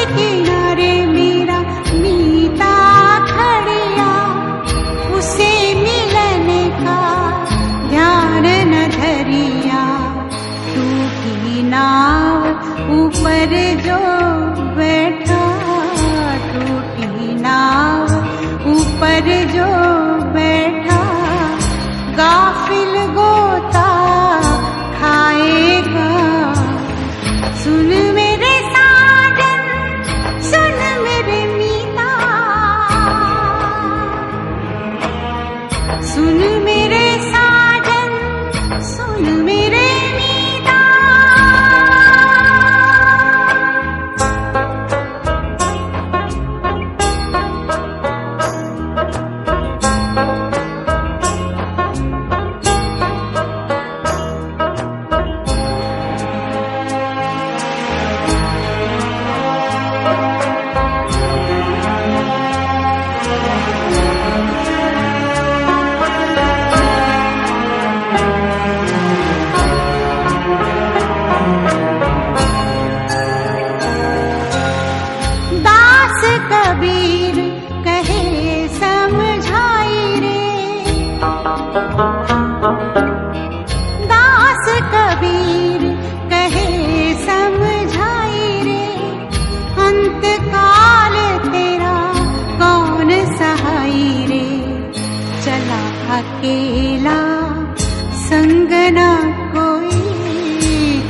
किनारे मेरा मीता खड़िया, उसे मिलने का ध्यान न धरिया। टूटी नाव ऊपर जो बैठा, टूटी नाव ऊपर जो बैठा, गाफिल गोता खाएगा। सुन मेरे साजन, सुन मेरे मीता, सुन मेरे साजन, सुन मेरे मीता। कबीर कहे समझाई रे, दास कबीर कहे समझाई रे। अंत काल तेरा कौन सहाई रे, चला अकेला संग न कोई,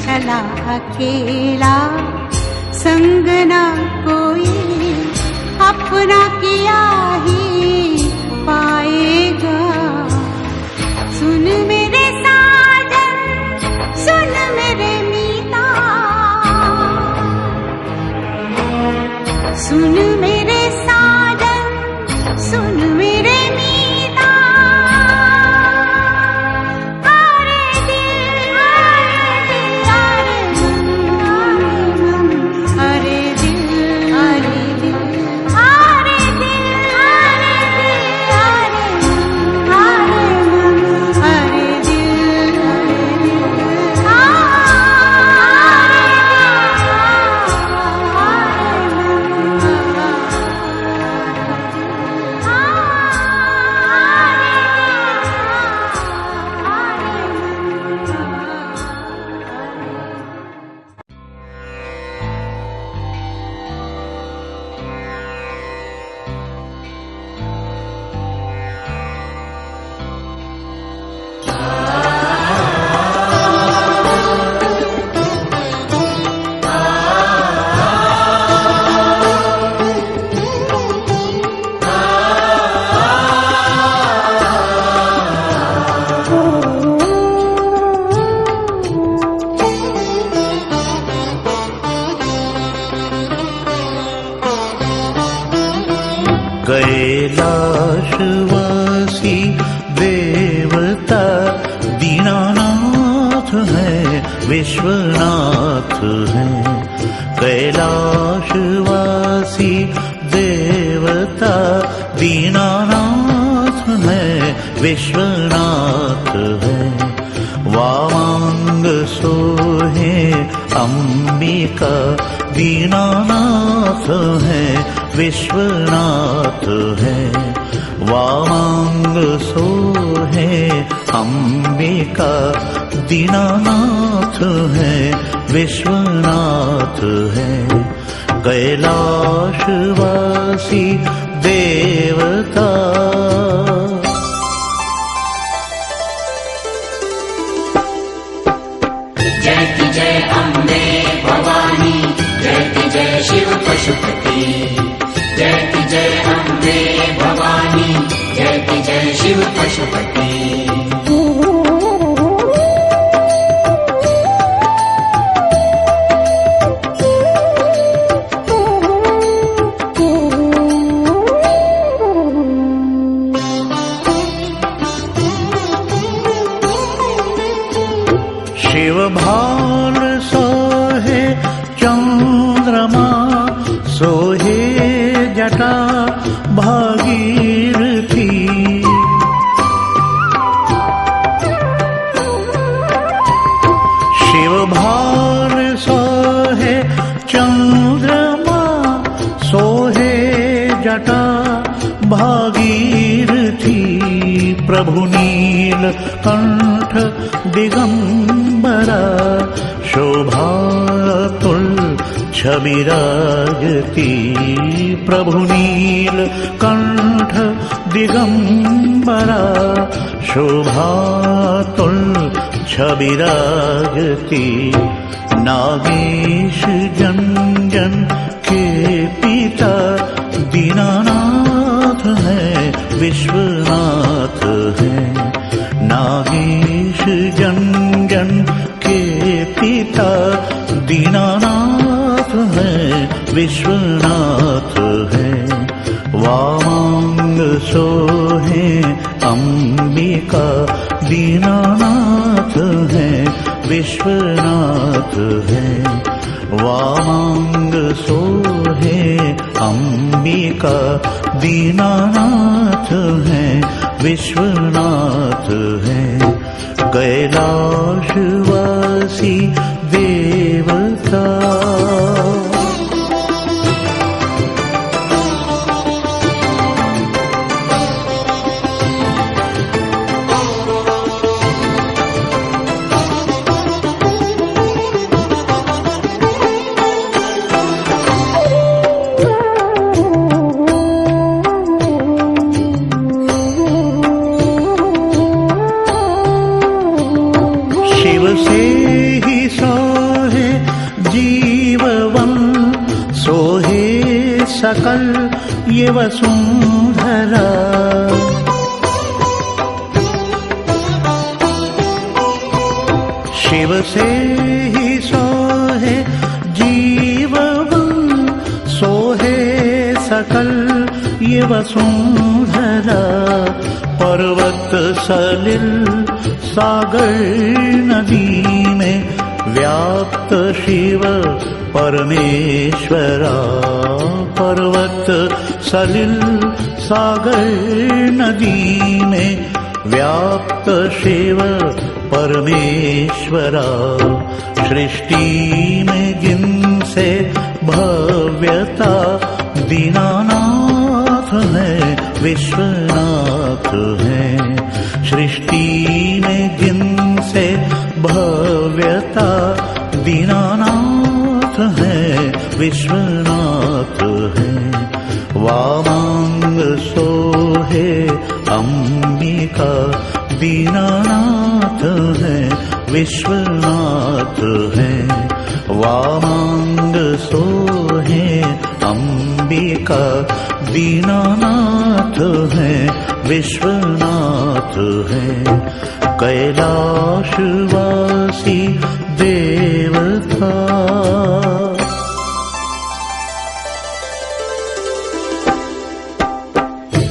चला अकेला संग न कोई, अपना किया ही पाएगा। सुन मेरे साजन, सुन मेरे मीता, सुन मेरे साजन, सुन मेरे मीता। अरे दिल, अरे मन, अरे दिल, अरे दिल, अरे दिल, अरे मन, अरे दिल, कैलाशवासी देवता दीनानाथ है, विश्वनाथ है। कैलाशवासी देवता दीनानाथ है, विश्वनाथ है। वामांग सोहे अंबिका दीनानाथ है, विश्वनाथ है। वामांग सोहे अंबिका दीनानाथ है, विश्वनाथ है। कैलाशवासी देवता जय की जय अम्बे भवानी, जय की जय शिव पशुपति। जय की जय अम्बे भवानी, जय की जय शिव पशुपति। शिव भाल सोहे चंद्रमा, सोहे जटा भागीरथी। भागीरथी प्रभु नीलकंठ दिगंबरा शोभातुल छविराजती प्रभु नीलकंठ दिगंबरा शोभातुल छविराजती नागेश जन जन के पिता दीनानाथ है विश्वनाथ है नागेश जन जन के पिता दीनानाथ है विश्वनाथ है वामांग सोहे अंबिका दीनानाथ है विश्वनाथ है वामांग सोहे अंबिका दीनानाथ है विश्वनाथ है कैलाशवासी देवता से ही सोहे जीववन सोहे सकल ये वसुंधरा शिव से ही सोहे जीववन सोहे सकल ये वसुंधरा पर्वत सलिल सागर नदी में व्याप्त शिव परमेश्वरा पर्वत सलिल सागर नदी में व्याप्त शिव परमेश्वरा सृष्टि में जिनसे भव्यता दीनानाथ है विश्वनाथ है सृष्टि में जिनसे भव्यता दीनानाथ है विश्वनाथ है वामांग सोहे अंबिका दीनानाथ है विश्वनाथ है वामांग सोहे अंबिका दीनानाथ है विश्वनाथ है कैलाशवासी देवता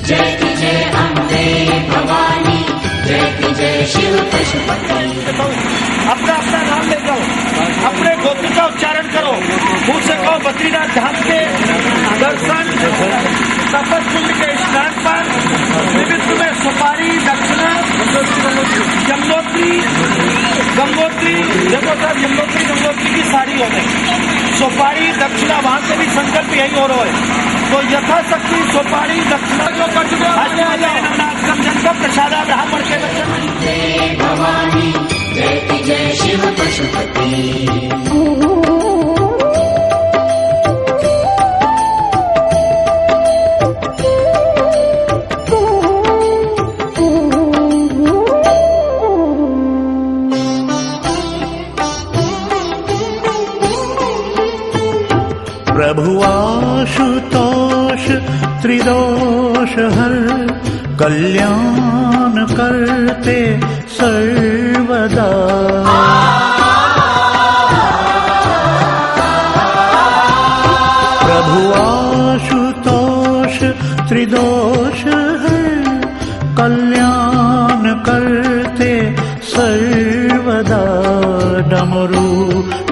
जय की जय अम्बे भवानी जय की जय शिव पशुपति अपना अपना नाम ले जाओ अपने गोत्र का उच्चारण करो मुंह से कहो बद्रीनाथ धाम के दर्शन तपस कुंड के स्नान पर निमित्त में सुपारी दक्षिणा यमुनोत्री गंगोत्री देखो सर यमुनोत्री गंगोत्री की साड़ी हो गई सुपारी दक्षिणा वहां से भी संकल्प यही हो रहा है तो यथाशक्ति सुपारी दक्षिणा जो कर चुके जनता प्रसादा ब्राह्मण के दर्शन जय भवानी जय की जय शिव पशुपति प्रभु आशुतोष त्रिदोष हर कल्याण करते सर्वदा प्रभु आशुतोष त्रिदोष हर कल्याण करते सर्वदा डमरू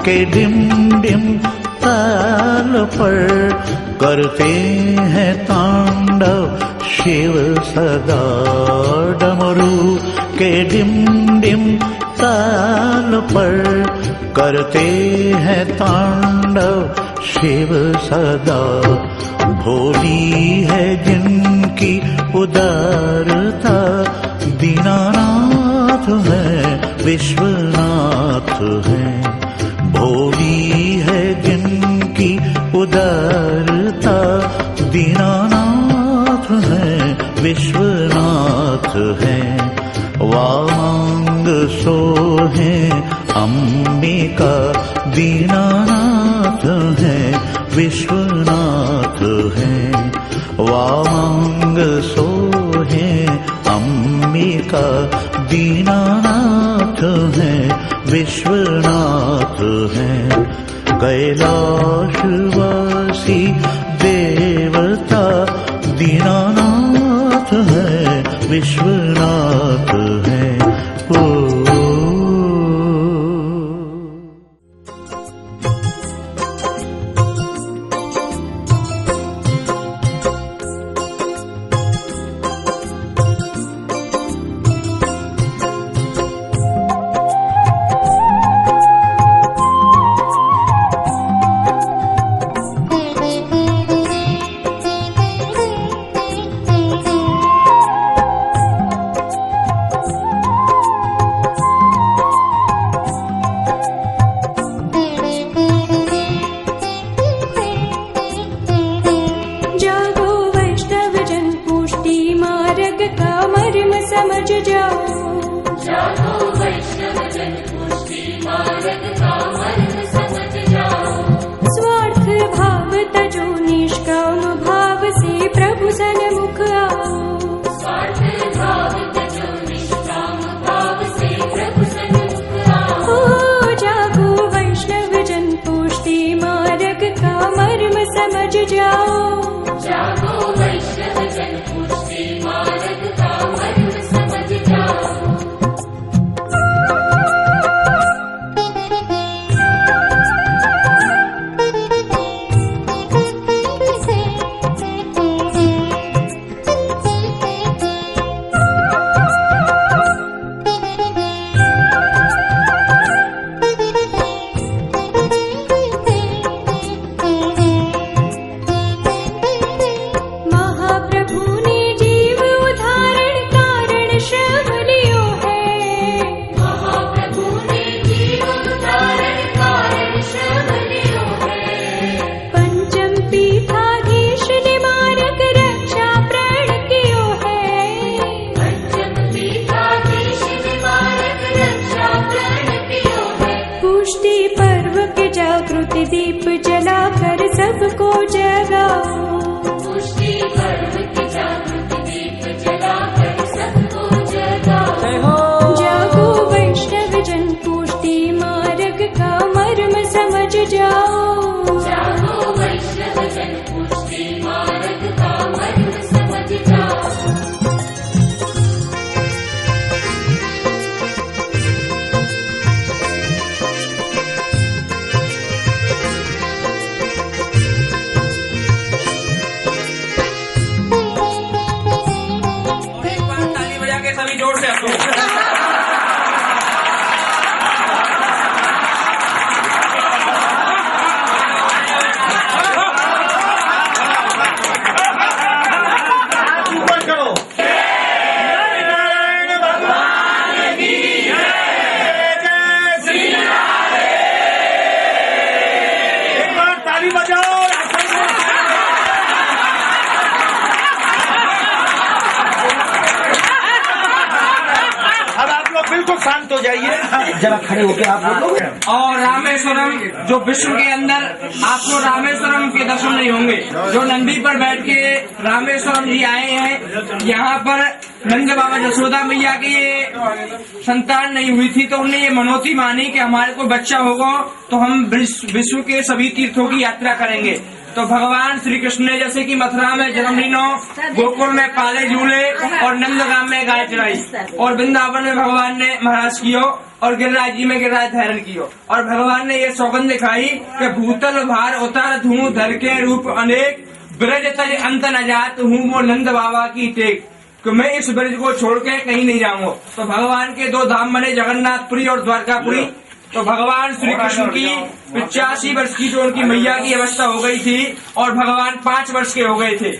के डिम डिम ताल पर करते हैं तांडव शिव सदा डमरू के डिम डिम ताल पर करते हैं तांडव शिव सदा भोली है जिनकी जिनकी उदारता, दीनानाथ है विश्वनाथ है। भोली है जिनकी उदारता, दीनानाथ है विश्वनाथ है। वांग सोहे अंबिका, दीनानाथ है विश्वनाथ है। वांग सोहे अंबिका, दीनानाथ है विश्वनाथ है। कैलाशवासी देवता, दीनानाथ है विश्वनाथ है। ओ दीप जलाकर सबको जगाओ। पुष्टि पर्व की जागृति दीप जलाकर सबको जगाओ। जागो वैष्णव जन पुष्टि मार्ग का मर्म समझ जाओ। जागो वैष्णव जन पुष्टि मार्ग का मर्म समझ जाओ। सभी जोर से हंसो। बिल्कुल शांत हो जाइए, जरा खड़े होकर आप लोग। और रामेश्वरम जो विश्व के अंदर आपको रामेश्वरम के दर्शन नहीं होंगे। जो नंदी पर बैठ के रामेश्वरम जी आए हैं, यहाँ पर नंद बाबा यशोदा मैया की ये संतान नहीं हुई थी, तो उन्होंने ये मनोती मानी कि हमारे को बच्चा होगा तो हम विश्व के सभी तीर्थों की यात्रा करेंगे। तो भगवान श्री कृष्ण ने जैसे कि मथुरा में जन्म लीनो, गोकुल में पाले झूले और नंदगाम में गाय चराई, और वृंदावन में भगवान ने महाराज कियो और गिरिराज जी में गिरिराज धारण कियो। और भगवान ने ये सौगंध दिखाई कि भूतल भार उतार धूं धर के रूप अनेक, ब्रज तज अंत न जात हूँ वो नंद बाबा की टेक, कि मैं इस ब्रज को छोड़ के कहीं नहीं जाऊंगा। तो भगवान के दो धाम बने, जगन्नाथपुरी और द्वारकापुरी। तो भगवान श्री कृष्ण की 85 वर्ष की जो उनकी मैया की अवस्था हो गई थी और भगवान 5 वर्ष के हो गए थे।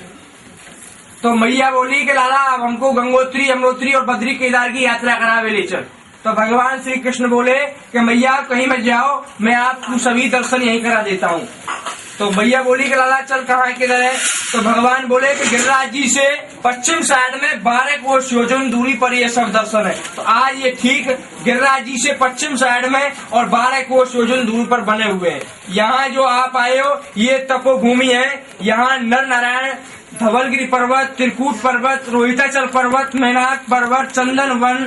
तो मैया बोली कि लाला अब हमको गंगोत्री, यमुनोत्री और बद्री केदार की यात्रा करावे ले चल। तो भगवान श्री कृष्ण बोले कि मैया कहीं मत जाओ, मैं आपको सभी दर्शन यहीं करा देता हूँ। तो मैया बोली कि लाला चल कहाँ किधर है? तो भगवान बोले कि गिरिराज जी से पश्चिम साइड में 12 कोस योजन दूरी पर ये सब दर्शन है। तो आज ये ठीक गिरिराज जी से पश्चिम साइड में और 12 कोस योजन दूर पर बने हुए हैं। यहाँ जो आप आए हो ये तपोभूमि है। यहाँ नर नारायण, धवलगिरी पर्वत, त्रिकूट पर्वत, रोहिताचल पर्वत, मैनाक पर्वत, चंदन वन,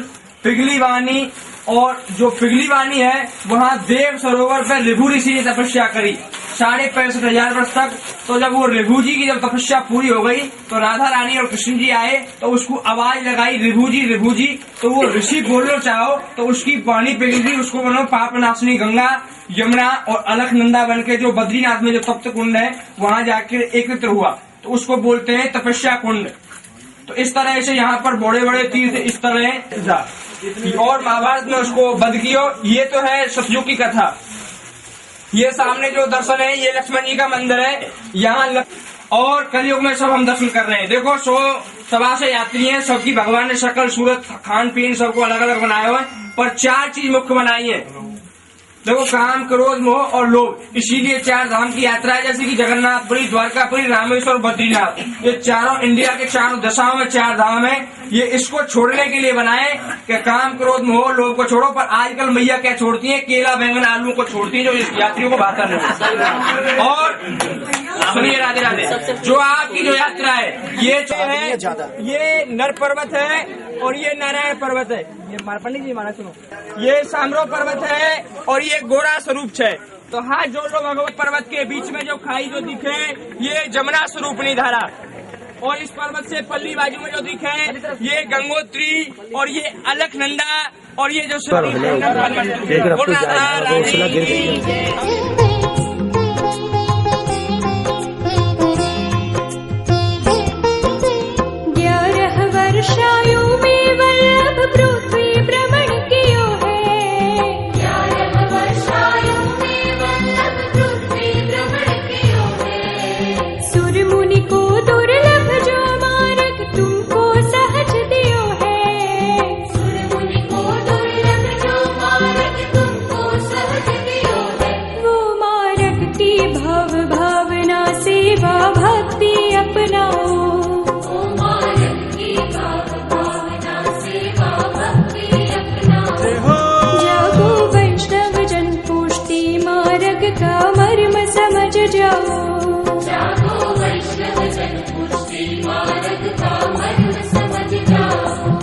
पिघली वानी, और जो पिघली वानी है वहाँ देव सरोवर पर ऋभु ऋषि ने तपस्या करी 65,500 वर्ष तक। तो जब वो ऋभु जी की जब तपस्या पूरी हो गई तो राधा रानी और कृष्ण जी आए तो उसको आवाज लगाई ऋभु जी, ऋभु जी। तो वो ऋषि बोलो चाहो तो उसकी वाणी पिघल गई। उसको बोलो पाप नाशनी गंगा, यमुना और अलकनंदा बन के जो बद्रीनाथ में जो तप्त कुंड है वहाँ जाकर एकत्र हुआ, तो उसको बोलते हैं तपस्या कुंड। तो इस तरह से यहाँ पर बड़े बड़े तीर्थ इस तरह और महाभारत में उसको वध कियो। ये तो है सतयुग की कथा। ये सामने जो दर्शन है ये लक्ष्मण जी का मंदिर है। यहाँ और कलयुग में सब हम दर्शन कर रहे हैं। देखो 100 से यात्री हैं, सबकी भगवान ने शक्ल सूरत खान पीन सबको अलग अलग बनाया हुआ है, पर 4 चीज मुख्य बनाई है। देखो काम, क्रोध, मोह और लोभ, इसीलिए 4 धाम की यात्रा है। जैसे कि जगन्नाथपुरी, द्वारकापुरी, रामेश्वर, बद्रीनाथ, ये चारों इंडिया के 4 दिशाओं में 4 धाम है। ये इसको छोड़ने के लिए बनाए कि काम, क्रोध, मोह, लोभ को छोड़ो। पर आजकल मैया क्या छोड़ती है? केला, बैंगन, आलू को छोड़ती है, जो इस यात्रियों को भाता नहीं। और सुनिए राधे राधे, जो आपकी जो यात्रा है ये जो है ये नर पर्वत है और ये नारायण पर्वत है। ये पंडित जी मारा सुनो, ये सामरो पर्वत है और ये गोरा स्वरूप है। तो हाथ जोड़ लो भगवत पर्वत के बीच में जो खाई जो दिखे ये जमुना स्वरूपनी धारा, और इस पर्वत से पल्ली बाजू में जो दिखे ये गंगोत्री और ये अलकनंदा और ये जो वर्षायु में वल्लभ पृथ्वी भ्रमण कियो है। 11 वर्षायु में वल्लभ पृथ्वी भ्रमण कियो है। सुर मुनि को दुर्लभ जो मार्ग तुमको सहज दियो है। सुर मुनि को दुर्लभ जो मार्ग तुमको सहज दियो है। वो मार्ग की भव भावना सेवा भक्ति अपनाओ। का मर्म समझ जाओ। जागो वैष्णव जन पुष्टि मार्ग का मर्म समझ जाओ।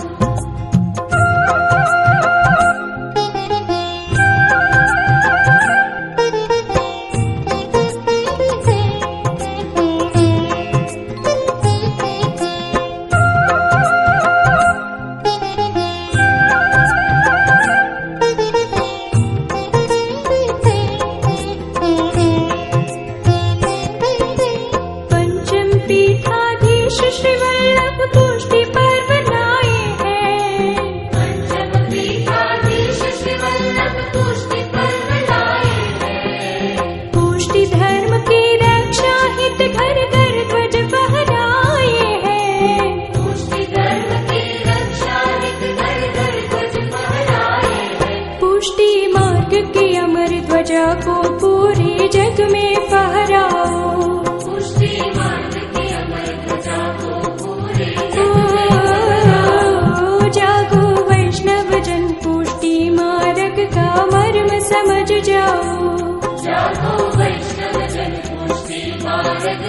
को पूरे जग में फहराओ। पुष्टि मार्ग की अमर ध्वजा को पूरे जागो वैष्णव जन पुष्टि मार्ग का मर्म समझ जाओ। जागो वैष्णव जन पुष्टि मार्ग